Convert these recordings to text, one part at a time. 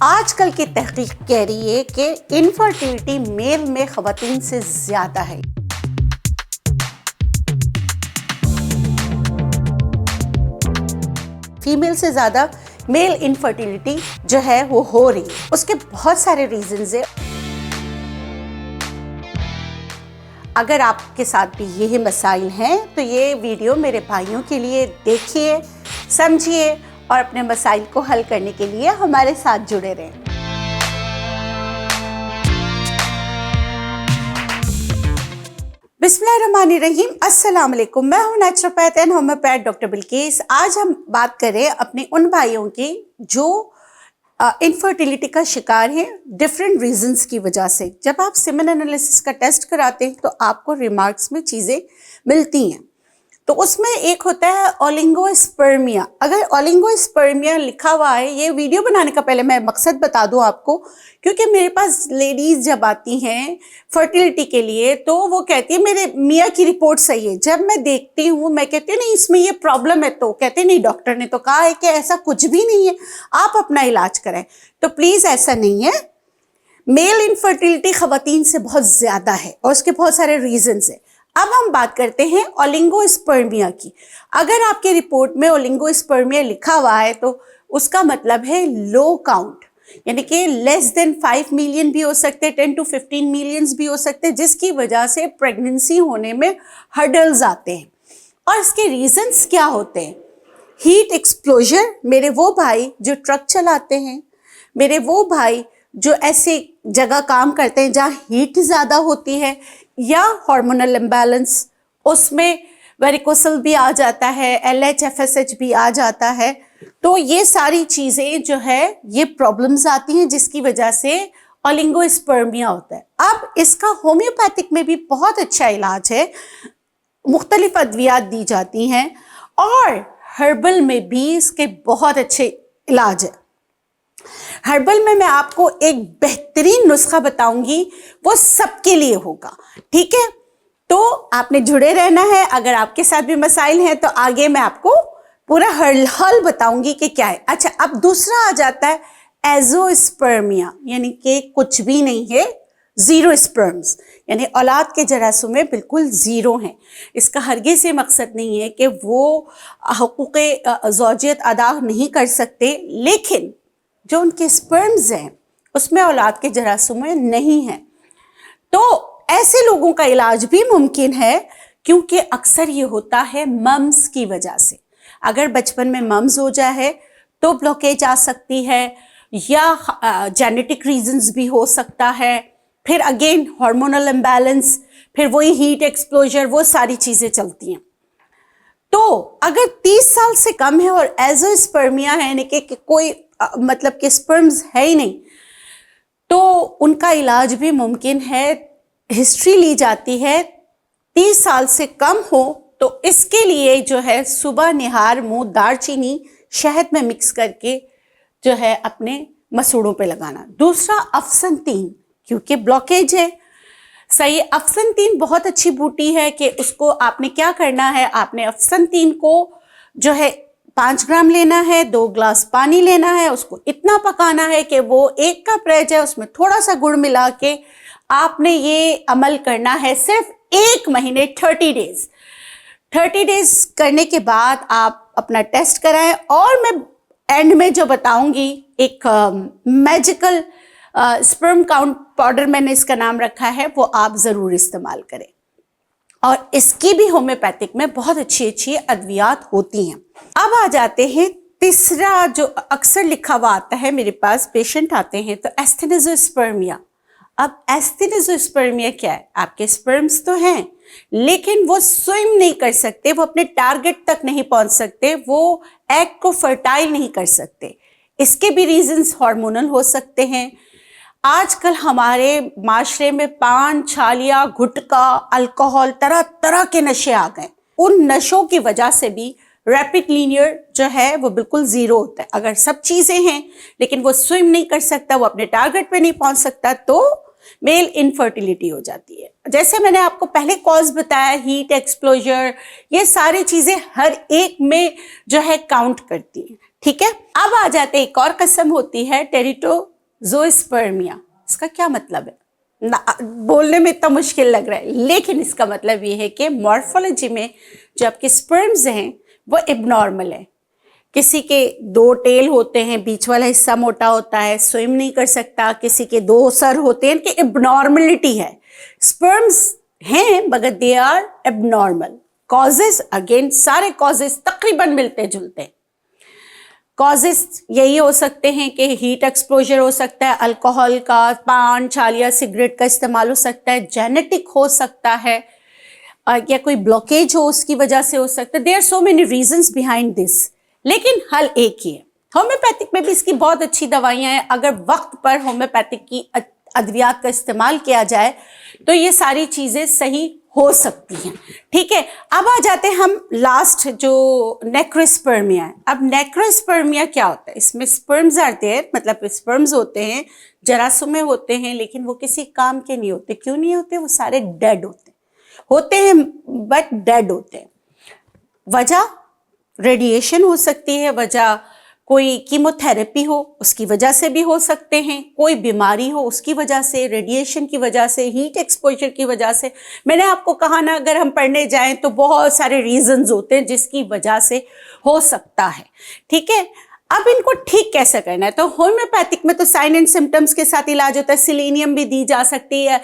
आजकल की तहकीक कह रही है कि इनफर्टिलिटी मेल में ख़वातीन से ज़्यादा है। फीमेल से ज़्यादा मेल इनफर्टिलिटी जो है वो हो रही है। उसके बहुत सारे रीजंस है। अगर आपके साथ भी यही मसाइल हैं तो ये वीडियो मेरे भाइयों के लिए देखिए, समझिए और अपने मसाइल को हल करने के लिए हमारे साथ जुड़े रहें। बिस्मिल्लाहिर्रहमानिर्रहीम, अस्सलाम वालेकुम। मैं हूं naturopath and homeopath doctor Bilkis. आज हम बात करें अपने उन भाइयों की जो इनफर्टिलिटी का शिकार हैं डिफरेंट रीजंस की वजह से। जब आप सीमेन एनालिसिस का टेस्ट कराते हैं तो आपको रिमार्क्स में चीज़ें मिलती हैं, तो उसमें एक होता है ओलिगोस्पर्मिया। अगर ओलिगोस्पर्मिया लिखा हुआ है, ये वीडियो बनाने का पहले मैं मकसद बता दूं आपको, क्योंकि मेरे पास लेडीज़ जब आती हैं फर्टिलिटी के लिए तो वो कहती है मेरे मियाँ की रिपोर्ट सही है। जब मैं देखती हूँ मैं कहती हूँ नहीं इसमें ये प्रॉब्लम है, तो कहते नहीं डॉक्टर ने तो कहा है कि ऐसा कुछ भी नहीं है, आप अपना इलाज करें। तो प्लीज़ ऐसा नहीं है। मेल इनफर्टिलिटी ख़वातीन से बहुत ज़्यादा है और उसके बहुत सारे रीजंस हैं। अब हम बात करते हैं ओलिगोस्पर्मिया की। अगर आपके रिपोर्ट में ओलिगोस्पर्मिया लिखा हुआ है तो उसका मतलब है लो काउंट, यानी कि लेस देन 5 मिलियन भी हो सकते हैं, 10 to 15 मिलियंस भी हो सकते हैं, जिसकी वजह से प्रेगनेंसी होने में हर्डल्स आते हैं। और इसके रीजंस क्या होते हैं? हीट एक्सप्लोजर, मेरे वो भाई जो ट्रक चलाते हैं, मेरे वो भाई जो ऐसे जगह काम करते हैं जहाँ हीट ज़्यादा होती है, या हार्मोनल इम्बैलेंस, उसमें वेरिकोसल भी आ जाता है, LH FSH भी आ जाता है। तो ये सारी चीज़ें जो है ये प्रॉब्लम्स आती हैं जिसकी वजह से ओलिगोस्पर्मिया होता है। अब इसका होम्योपैथिक में भी बहुत अच्छा इलाज है, मुख्तलिफ अद्वियात दी जाती हैं और हर्बल में भी इसके बहुत अच्छे इलाज है। हर्बल में मैं आपको एक बेहतरीन नुस्खा बताऊंगी, वो सबके लिए होगा, ठीक है? तो आपने जुड़े रहना है। अगर आपके साथ भी मसाइल हैं तो आगे मैं आपको पूरा हल बताऊंगी कि क्या है। अच्छा, अब दूसरा आ जाता है एजोस्पर्मिया, यानी कि कुछ भी नहीं है, जीरो स्पर्म्स, यानी औलाद के जरासूमें बिल्कुल ज़ीरो हैं। इसका हरगिज़ से मकसद नहीं है कि वो हुकूक़े ज़ौजियत अदा नहीं कर सकते, लेकिन जो उनके स्पर्म्स हैं उसमें औलाद के जरासूमें नहीं हैं। तो ऐसे लोगों का इलाज भी मुमकिन है, क्योंकि अक्सर ये होता है मम्स की वजह से। अगर बचपन में मम्स हो जाए तो ब्लॉकेज आ सकती है, या जेनेटिक रीजंस भी हो सकता है, फिर अगेन हार्मोनल इम्बैलेंस, फिर वही हीट एक्सप्लोजर, वो सारी चीज़ें चलती हैं। तो अगर 30 साल से कम है और एजोस्पर्मिया है, यानी कि कोई मतलब कि स्पर्म्स है ही नहीं, तो उनका इलाज भी मुमकिन है। हिस्ट्री ली जाती है, 30 साल से कम हो तो इसके लिए जो है सुबह निहार मुंह दालचीनी शहद में मिक्स करके जो है अपने मसूड़ों पे लगाना। दूसरा अफसनतीन, क्योंकि ब्लॉकेज है। सही, अफसनतीन बहुत अच्छी बूटी है कि उसको आपने क्या करना है, आपने अफसनतीन को जो है 5 ग्राम लेना है, 2 ग्लास पानी लेना है, उसको इतना पकाना है कि वो 1 कप रह जाए, उसमें थोड़ा सा गुड़ मिला के आपने ये अमल करना है सिर्फ 1 महीने, 30 डेज। 30 डेज करने के बाद आप अपना टेस्ट कराएं, और मैं एंड में जो बताऊंगी एक मैजिकल स्पर्म काउंट पाउडर, मैंने इसका नाम रखा है, वो आप ज़रूर इस्तेमाल करें। और इसकी भी होम्योपैथिक में बहुत अच्छी अच्छी अद्वियात होती हैं। अब आ जाते हैं तीसरा, जो अक्सर लिखा हुआ आता है, मेरे पास पेशेंट आते हैं तो एस्थेनिजोस्पर्मिया। अब एस्थेनिजोस्पर्मिया क्या है? आपके स्पर्म्स तो हैं लेकिन वो स्विम नहीं कर सकते, वो अपने टारगेट तक नहीं पहुंच सकते, वो एग को फर्टाइल नहीं कर सकते। इसके भी रीजंस हार्मोनल हो सकते हैं। आजकल हमारे माशरे में पान, छालिया, गुटखा, अल्कोहल, तरह तरह के नशे आ गए। उन नशों की वजह से भी रैपिड लीनियर जो है वो बिल्कुल ज़ीरो होता है। अगर सब चीज़ें हैं लेकिन वो स्विम नहीं कर सकता, वो अपने टारगेट पे नहीं पहुंच सकता, तो मेल इनफर्टिलिटी हो जाती है। जैसे मैंने आपको पहले कॉज बताया, हीट एक्सप्लोजर, ये सारी चीज़ें हर एक में जो है काउंट करती हैं, ठीक है, अब आ जाते एक और किस्म होती है टेरिटोजोस्पर्मिया। इसका क्या मतलब है बोलने में इतना मुश्किल लग रहा है, लेकिन इसका मतलब ये है कि मॉर्फोलॉजी में जो आपके स्पर्म्स हैं वो एबनॉर्मल है। किसी के 2 टेल होते हैं, बीच वाला हिस्सा मोटा होता है, स्विम नहीं कर सकता, किसी के 2 सर होते हैं, इनकी एबनॉर्मलिटी है। स्पर्म्स हैं मगर they are abnormal. Causes again सारे कॉजेस तकरीबन मिलते जुलते हैं। कॉजेस यही हो सकते हैं कि हीट एक्सपोजर हो सकता है, अल्कोहल का, पान छालिया सिगरेट का इस्तेमाल हो सकता है, जेनेटिक हो सकता है, या कोई ब्लॉकेज हो उसकी वजह से हो सकता है। There are so many reasons behind this, लेकिन हल एक ही है। होम्योपैथिक में भी इसकी बहुत अच्छी दवाइयां हैं। अगर वक्त पर होम्योपैथिक की अद्वियात का इस्तेमाल किया जाए तो ये सारी चीजें सही हो सकती हैं। ठीक है, अब आ जाते हैं हम लास्ट जो नेक्रोस्पर्मिया है। अब नेक्रोस्पर्मिया क्या होता है? इसमें स्पर्म्स आर देयर, मतलब स्पर्म्स होते हैं, जरासुम में होते हैं, लेकिन वो किसी काम के नहीं होते। क्यों नहीं होते? वो सारे डेड होते हैं बट डेड होते हैं। वजह रेडिएशन हो सकती है, वजह कोई कीमोथेरेपी हो उसकी वजह से भी हो सकते हैं, कोई बीमारी हो उसकी वजह से, रेडिएशन की वजह से, हीट एक्सपोजर की वजह से। मैंने आपको कहा ना, अगर हम पढ़ने जाएं तो बहुत सारे रीजंस होते हैं जिसकी वजह से हो सकता है। ठीक है, अब इनको ठीक कैसे करना है? तो होम्योपैथिक में तो साइन एंड सिम्टम्स के साथ इलाज होता है। सिलेनियम भी दी जा सकती है,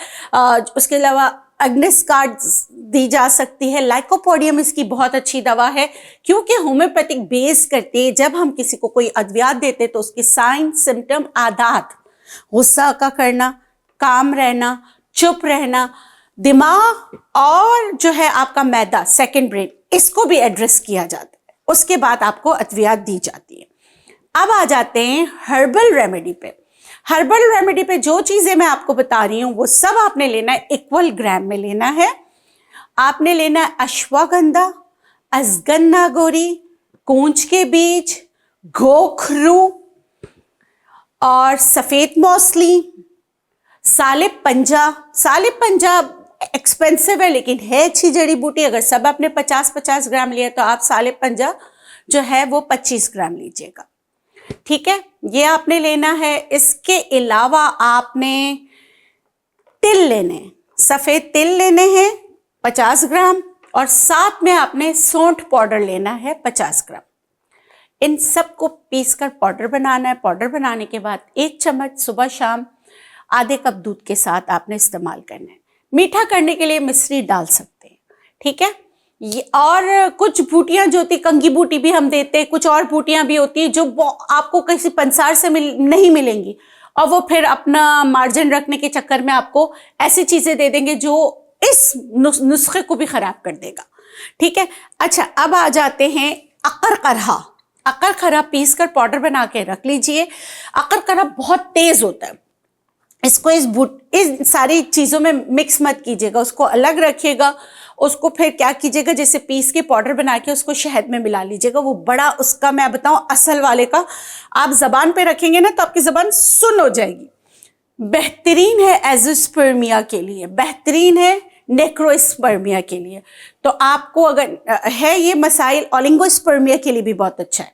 उसके अलावा अग्निस कार्ड दी जा सकती है। लाइकोपोडियम इसकी बहुत अच्छी दवा है, क्योंकि होम्योपैथिक बेस करते जब हम किसी को कोई अद्वियात देते तो उसके साइन सिम्टम आदात, गुस्सा का करना, काम रहना, चुप रहना, दिमाग और जो है आपका मैदा, सेकंड ब्रेन, इसको भी एड्रेस किया जाता है। उसके बाद आपको अद्वियात दी जाती है। अब आ जाते हैं हर्बल रेमेडी पे। हर्बल रेमेडी पे जो चीजें मैं आपको बता रही हूं वो सब आपने लेना है इक्वल ग्राम में लेना है। आपने लेना है अश्वगंधा, अजगन्ना गोरी, कूंज के बीज, गोखरू और सफेद मौसली, सालिब पंजा। सालिब पंजा एक्सपेंसिव है लेकिन है अच्छी जड़ी बूटी। अगर सब आपने 50-50 ग्राम लिया तो आप सालिब पंजा जो है वो 25 ग्राम लीजिएगा। ठीक है, ये आपने लेना है। इसके अलावा आपने तिल लेने हैं, सफेद तिल लेने हैं 50 ग्राम, और साथ में आपने सौंठ पाउडर लेना है 50 ग्राम। इन सबको पीसकर पाउडर बनाना है। पाउडर बनाने के बाद 1 चम्मच सुबह शाम आधे कप दूध के साथ आपने इस्तेमाल करना है। मीठा करने के लिए मिश्री डाल सकते हैं। ठीक है, और कुछ बूटियां जो होती, कंगी बूटी भी हम देते हैं, कुछ और बूटियां भी होती है जो आपको किसी पंसार से नहीं मिलेंगी, और वो फिर अपना मार्जिन रखने के चक्कर में आपको ऐसी चीजें दे देंगे जो इस नुस्खे को भी खराब कर देगा। ठीक है, अच्छा अब आ जाते हैं अकरकरहा। अकरकरहा पीस कर पाउडर बना के रख लीजिए। अकरकरहा बहुत तेज होता है, इसको इस सारी चीजों में मिक्स मत कीजिएगा, उसको अलग रखिएगा। उसको फिर क्या कीजिएगा, जैसे पीस के पाउडर बना के उसको शहद में मिला लीजिएगा। वो बड़ा उसका मैं बताऊं असल वाले का आप जबान पे रखेंगे ना तो आपकी जबान सुन्न हो जाएगी। बेहतरीन है एज़ोस्पर्मिया के लिए, बेहतरीन है नेक्रोस्पर्मिया के लिए। तो आपको अगर है ये मसाइल, ओलिगोस्पर्मिया के लिए भी बहुत अच्छा है।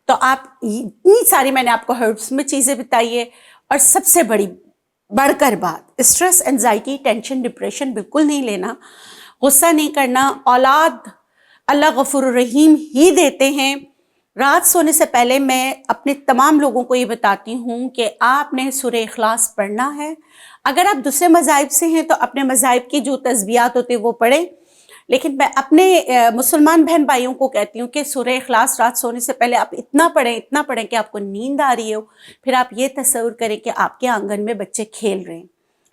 तो आप इतनी सारी मैंने आपको हर्ब्स में चीजें बताई है। और सबसे बढ़कर बात, स्ट्रेस, एंजाइटी, टेंशन, डिप्रेशन बिल्कुल नहीं लेना, गुस्सा नहीं करना। औलाद अल्लाह गफूर रहीम ही देते हैं। रात सोने से पहले मैं अपने तमाम लोगों को ये बताती हूँ कि आपने सूरह इखलास पढ़ना है। अगर आप दूसरे मज़ाहिब से हैं तो अपने मज़ाहिब की जो तस्बीहात होते हैं वो पढ़ें, लेकिन मैं अपने मुसलमान बहन भाइयों को कहती हूँ कि सूरह इखलास रात सोने से पहले आप इतना पढ़ें कि आपको नींद आ रही हो। फिर आप ये तस्वुर करें कि आपके आंगन में बच्चे खेल रहे हैं,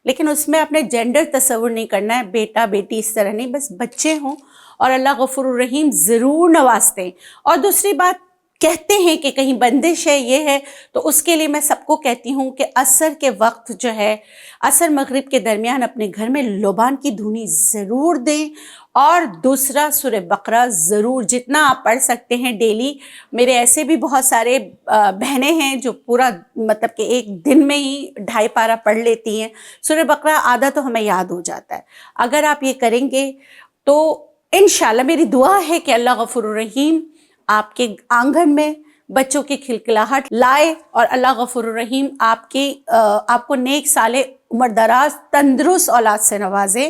लेकिन उसमें अपने जेंडर तस्वुर नहीं करना है, बेटा बेटी इस तरह नहीं, बस बच्चे हों और अल्लाह गफूर रहीम ज़रूर नवाजते हैं। और दूसरी बात, कहते हैं कि कहीं बंदिश है, ये है, तो उसके लिए मैं सबको कहती हूँ कि असर के वक्त जो है, असर मगरिब के दरमियान अपने घर में लोबान की धुनी ज़रूर दें। और दूसरा, सूरह बकरा ज़रूर जितना आप पढ़ सकते हैं डेली। मेरे ऐसे भी बहुत सारे बहनें हैं जो पूरा मतलब कि एक दिन में ही 2.5 पारा पढ़ लेती हैं। सूरह बकरा आधा तो हमें याद हो जाता है। अगर आप ये करेंगे तो इंशाल्लाह मेरी दुआ है कि अल्लाह गफूर रहीम आपके आंगन में बच्चों की खिलखिलाहट लाए और अल्लाह गफूर रहीम आपको नेक साले उम्र दराज तंदुरुस्त औलाद से नवाजे।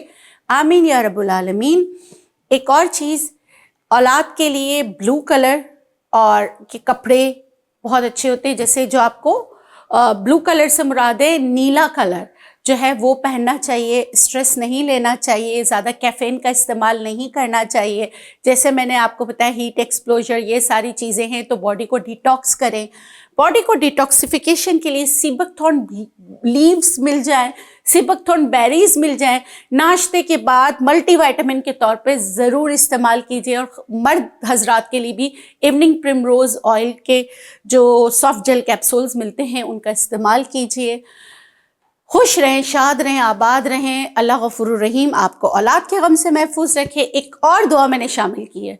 आमीन या रब्बुल आलमीन। एक और चीज़, औलाद के लिए ब्लू कलर और के कपड़े बहुत अच्छे होते हैं। जैसे जो आपको ब्लू कलर से मुराद है नीला कलर जो है वो पहनना चाहिए, स्ट्रेस नहीं लेना चाहिए, ज़्यादा कैफ़ीन का इस्तेमाल नहीं करना चाहिए। जैसे मैंने आपको बताया हीट एक्सपोजर, ये सारी चीज़ें हैं, तो बॉडी को डिटॉक्स करें। बॉडी को डिटॉक्सिफिकेशन के लिए सीबकथॉर्न लीव्स मिल जाए, सीबकथॉर्न बेरीज मिल जाए, नाश्ते के बाद मल्टीविटामिन के तौर पे ज़रूर इस्तेमाल कीजिए। और मर्द हजरात के लिए भी इवनिंग प्रिमरोज़ ऑयल के जो सॉफ्ट जेल कैप्सूल्स मिलते हैं उनका इस्तेमाल कीजिए। खुश रहें, शाद रहें, आबाद रहें। अल्लाह गफूर रहीम आपको औलाद के गम से महफूज रखे। एक और दुआ मैंने शामिल की है,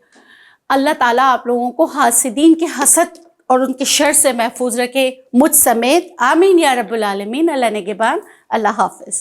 अल्लाह ताला आप लोगों को हासिदीन के हसद और उनके शर से महफूज रखे, मुझ समेत। आमीन या रब्बुल आलमीन। अल्लाह निगहबान। अल्लाह हाफिज़।